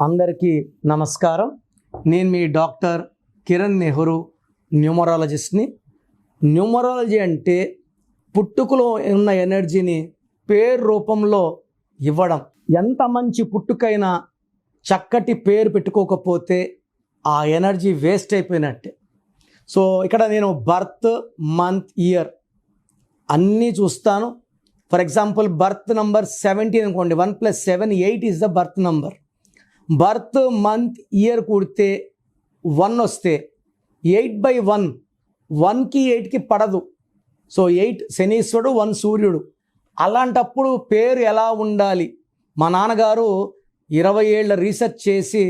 అందరికీ నమస్కారం. నేను మీ డాక్టర్ కిరణ్ నెహ్రూ, న్యూమరాలజిస్ట్ని. న్యూమరాలజీ అంటే పుట్టుకలో ఉన్న ఎనర్జీని పేరు రూపంలో ఇవ్వడం. ఎంత మంచి పుట్టుకైనా చక్కటి పేరు పెట్టుకోకపోతే ఆ ఎనర్జీ వేస్ట్ అయిపోయినట్టే. సో ఇక్కడ నేను బర్త్, మంత్, ఇయర్ అన్నీ చూస్తాను. ఫర్ ఎగ్జాంపుల్ బర్త్ నంబర్ 17 అనుకోండి, 1 + 7 8 is the birth number. Birth, month, year కూడితే 1 వస్తే 8/1, 1కి 8కి పడదు. సో 8 శనీశ్వరుడు, 1 సూర్యుడు. అలాంటప్పుడు పేరు ఎలా ఉండాలి? మా నాన్నగారు 20 ఏళ్ళ రీసెర్చ్ చేసి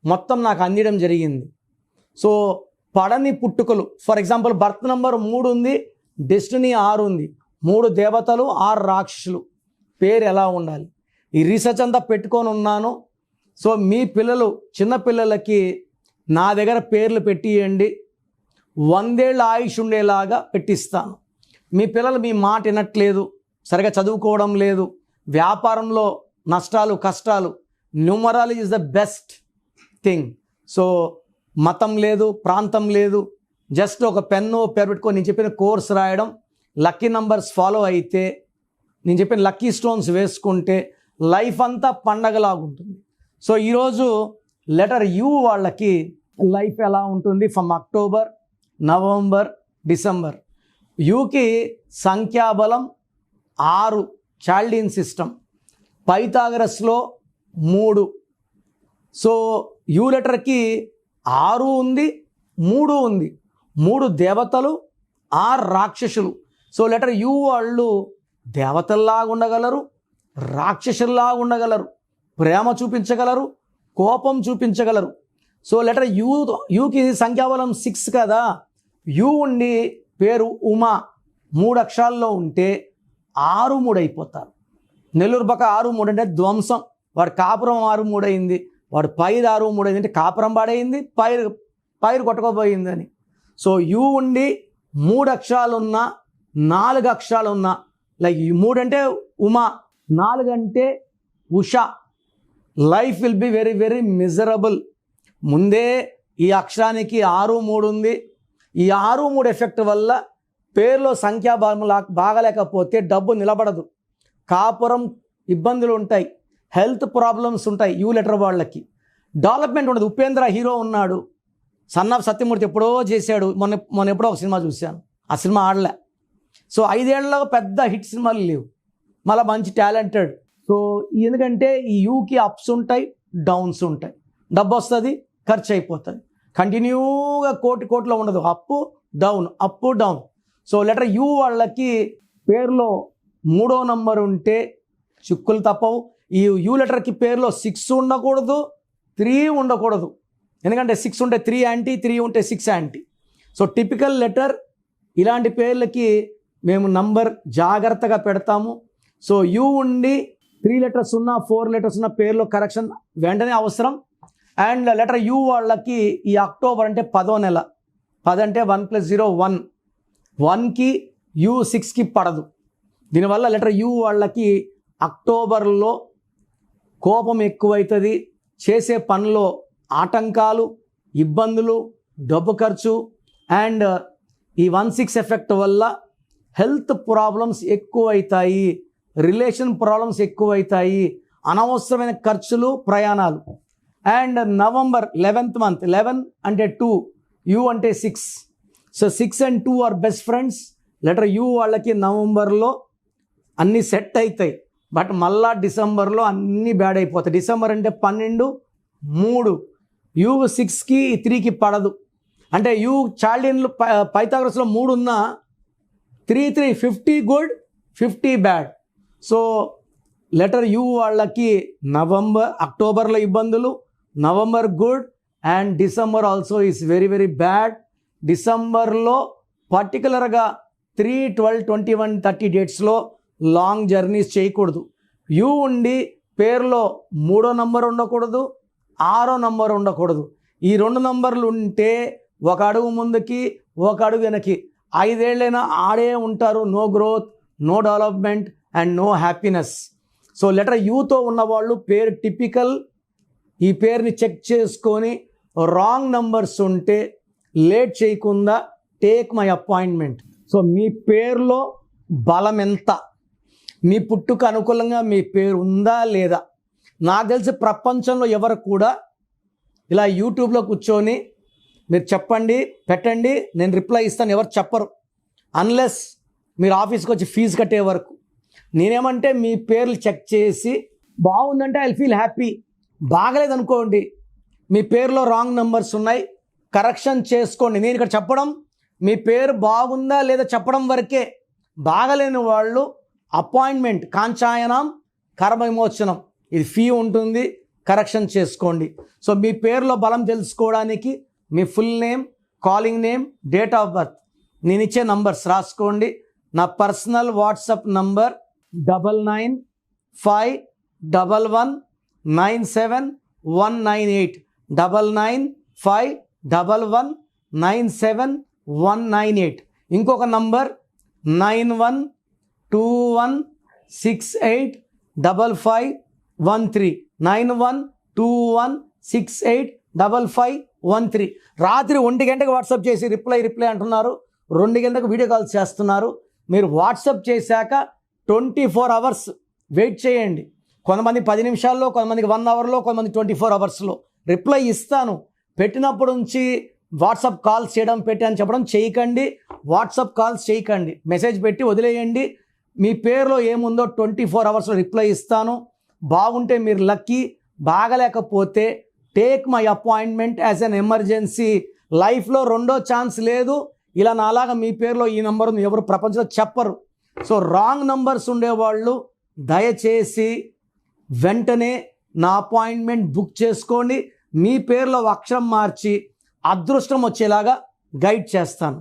మొత్తం నాకు అందించడం జరిగింది. సో పడని పుట్టుకలు, ఫర్ ఎగ్జాంపుల్ బర్త్ నంబర్ 3 ఉంది, డెస్టినీ 6 ఉంది, 3 దేవతలు 6 రాక్షసులు, పేరు ఎలా ఉండాలి? ఈ రీసెర్చ్ అంతా పెట్టుకొని ఉన్నాను. సో మీ పిల్లలు, చిన్నపిల్లలకి నా దగ్గర పేర్లు పెట్టియండి, 100 ఏళ్ళ ఆయుష్ ఉండేలాగా పెట్టిస్తాను. మీ పిల్లలు మీ మాట వినట్లేదు, సరిగా చదువుకోవడం లేదు, వ్యాపారంలో నష్టాలు, కష్టాలు, numerology is the best thing. So మతం లేదు, ప్రాంతం లేదు, జస్ట్ ఒక పెన్ను పేరు పెట్టుకొని నేను చెప్పిన కోర్స్ రాయడం, లక్కీ నంబర్స్ ఫాలో అయితే, నేను చెప్పిన లక్కీ స్టోన్స్ వేసుకుంటే లైఫ్ అంతా పండగలాగుంటుంది. సో ఈరోజు లెటర్ యూ వాళ్ళకి లైఫ్ ఎలా ఉంటుంది ఫ్రమ్ అక్టోబర్, నవంబర్, డిసెంబర్. యూకి సంఖ్యాబలం 6, చాల్డీన్ సిస్టమ్, పైథాగరస్లో 3. సో యూ లెటర్కి 6 ఉంది, 3 ఉంది, 3 దేవతలు, 6 రాక్షసులు. సో లెటర్ యూ వాళ్ళు దేవతల్లాగా ఉండగలరు, రాక్షసుల్లాగా ఉండగలరు, ప్రేమ చూపించగలరు, కోపం చూపించగలరు. సో లెటర్ యూకి సంఖ్యాబలం 6 కదా. యూ ఉండి పేరు ఉమా 3 అక్షరాల్లో ఉంటే 6-3 అయిపోతారు. నెల్లూరు పక్క 6-3 అంటే ధ్వంసం. వాడు కాపురం 6-3 అయింది, వాడు పైరు 6-3 అయింది అంటే కాపురం పాడైంది, పైరు కొట్టుకోపోయిందని. సో యూ ఉండి 3 అక్షరాలున్నా, 4 అక్షరాలున్నా, లైక్ 3 అంటే ఉమా, 4 అంటే Usha, life will be very very miserable. ముందే ఈ అక్షరానికి 6-3 ఉంది. ఈ 6-3 ఎఫెక్ట్ వల్ల పేరులో సంఖ్యాబలం బాగలేకపోతే డబ్బు నిలబడదు, కాపురం ఇబ్బందులు ఉంటాయి, హెల్త్ ప్రాబ్లమ్స్ ఉంటాయి. యూ లెటర్ వాళ్ళకి డెవలప్మెంట్ ఉండదు. ఉపేంద్ర హీరో ఉన్నాడు, సన్ ఆఫ్ సత్యమూర్తి ఎప్పుడో చేశాడు, మొన్న ఎప్పుడో ఒక సినిమా చూశాను, ఆ సినిమా ఆడలే. సో 5 ఏళ్ళలో పెద్ద హిట్ సినిమాలు లేవు, మళ్ళీ మంచి టాలెంటెడ్. సో ఎందుకంటే ఈ యూకి అప్స్ ఉంటాయి, డౌన్స్ ఉంటాయి, డబ్బు వస్తుంది, ఖర్చు అయిపోతుంది, కంటిన్యూగా కోట్లో ఉండదు, అప్పు డౌన్, అప్పు డౌన్. సో లెటర్ యూ వాళ్ళకి పేరులో 3వ నంబర్ ఉంటే చిక్కులు తప్పవు. ఈ యూ లెటర్కి పేరులో 6 ఉండకూడదు, 3 ఉండకూడదు. ఎందుకంటే 6 ఉంటే 3 యాంటీ, 3 ఉంటే 6 యాంటీ. సో టిపికల్ లెటర్ ఇలాంటి పేర్లకి మేము నంబర్ జాగ్రత్తగా పెడతాము. సో యూ ఉండి 3 లెటర్స్ ఉన్న, 4 లెటర్స్ ఉన్న పేర్లో కరెక్షన్ వెంటనే అవసరం. అండ్ లెటర్ యూ వాళ్ళకి ఈ అక్టోబర్ అంటే 10వ నెల, 10 అంటే 1 + 0 1, 1కి యూ 6కి పడదు. దీనివల్ల లెటర్ యూ వాళ్ళకి అక్టోబర్లో కోపం ఎక్కువవుతుంది, చేసే పనిలో ఆటంకాలు, ఇబ్బందులు, డబ్బు ఖర్చు. అండ్ ఈ 1-6 ఎఫెక్ట్ వల్ల హెల్త్ ప్రాబ్లమ్స్ ఎక్కువవుతాయి, రిలేషన్ ప్రాబ్లమ్స్ ఎక్కువవుతాయి, అనవసరమైన ఖర్చులు, ప్రయాణాలు. అండ్ నవంబర్ 11th మంత్, 11 అంటే 2, యూ అంటే 6. So 6 and 2 are best friends. Letter U వాళ్ళకి నవంబర్లో అన్నీ సెట్ అవుతాయి, బట్ మళ్ళా డిసెంబర్లో అన్నీ బ్యాడ్ అయిపోతాయి. డిసెంబర్ అంటే 12, 3, యూ 6కి 3కి పడదు. అంటే యూ చాల్డీన్లు పైథాగరస్లో 3 ఉన్నా 3 50 good, 50 bad. So letter U వాళ్ళకి అక్టోబర్లో ఇబ్బందులు, November good, and December also is very very bad. డిసెంబర్లో పర్టికులర్గా 3, 12, 21, 30 డేట్స్లో లాంగ్ జర్నీస్ చేయకూడదు. యూ ఉండి పేరులో 3వ నంబర్ ఉండకూడదు, 6వ నంబర్ ఉండకూడదు. ఈ 2 నంబర్లు ఉంటే 1 అడుగు ముందుకి, 1 అడుగు వెనక్కి, 5 ఏళ్ళైనా ఆడే ఉంటారు. No growth, no development and no happiness. So letter యూతో ఉన్నవాళ్ళు పేరు టిపికల్ ఈ పేరుని చెక్ చేసుకొని రాంగ్ నంబర్స్ ఉంటే లేట్ చేయకుండా టేక్ మై అపాయింట్మెంట్. సో మీ పేరులో బలం ఎంత, మీ పుట్టుక అనుకూలంగా మీ పేరు ఉందా లేదా? నాకు తెలిసి ప్రపంచంలో ఎవరు కూడా ఇలా యూట్యూబ్లో కూర్చొని మీరు చెప్పండి పెట్టండి నేను రిప్లై ఇస్తాను ఎవరు చెప్పరు, అన్లెస్ మీరు ఆఫీస్కి వచ్చి ఫీజు కట్టే వరకు. నేనేమంటే మీ పేర్లు చెక్ చేసి బాగుందంటే ఐ ఫీల్ హ్యాపీ, బాగలేదనుకోండి మీ పేరులో రాంగ్ నెంబర్స్ ఉన్నాయి కరెక్షన్ చేసుకోండి. నేను ఇక్కడ చెప్పడం మీ పేరు బాగుందా లేదా చెప్పడం వరకే. బాగలేని వాళ్ళు అపాయింట్మెంట్ కాంచాయనం కర్మ విమోచనం ఇది ఫీ ఉంటుంది, కరెక్షన్ చేసుకోండి. సో మీ పేరులో బలం తెలుసుకోవడానికి మీ full name, calling name, date of birth, నేను ఇచ్చే నంబర్స్ రాసుకోండి. నా పర్సనల్ వాట్సాప్ నంబర్ 9951197198 9951197198. ఇంకొక నంబర్ 9121685513 9121685513. రాత్రి 1 గంటకు వాట్సాప్ చేసి రిప్లై అంటున్నారు, 2 గంటలకు వీడియో కాల్స్ చేస్తున్నారు. మీరు వాట్సాప్ చేశాక 24 అవర్స్ వెయిట్ చేయండి. కొంతమంది 10 నిమిషాల్లో, కొంతమందికి 1 అవర్లో, కొంతమంది 24 అవర్స్లో రిప్లై ఇస్తాను. పెట్టినప్పటి నుంచి వాట్సాప్ కాల్స్ చేయడం అని చెప్పడం చేయకండి, వాట్సాప్ కాల్స్ చేయకండి, మెసేజ్ పెట్టి వదిలేయండి. మీ పేరులో ఏముందో 24 అవర్స్లో రిప్లై ఇస్తాను. బాగుంటే మీరు లక్కీ, బాగలేకపోతే take my appointment as an emergency. లైఫ్లో రెండో ఛాన్స్ లేదు. ఇలా నాలాగా మీ పేరులో ఈ నెంబర్ ఉంది ఎవరు ప్రపంచంలో చెప్పరు. సో రాంగ్ నంబర్స్ ఉండేవాళ్ళు దయచేసి వెంటనే నా అపాయింట్మెంట్ బుక్ చేసుకోండి. మీ పేరులో అక్షరం మార్చి అదృష్టం వచ్చేలాగా గైడ్ చేస్తాను.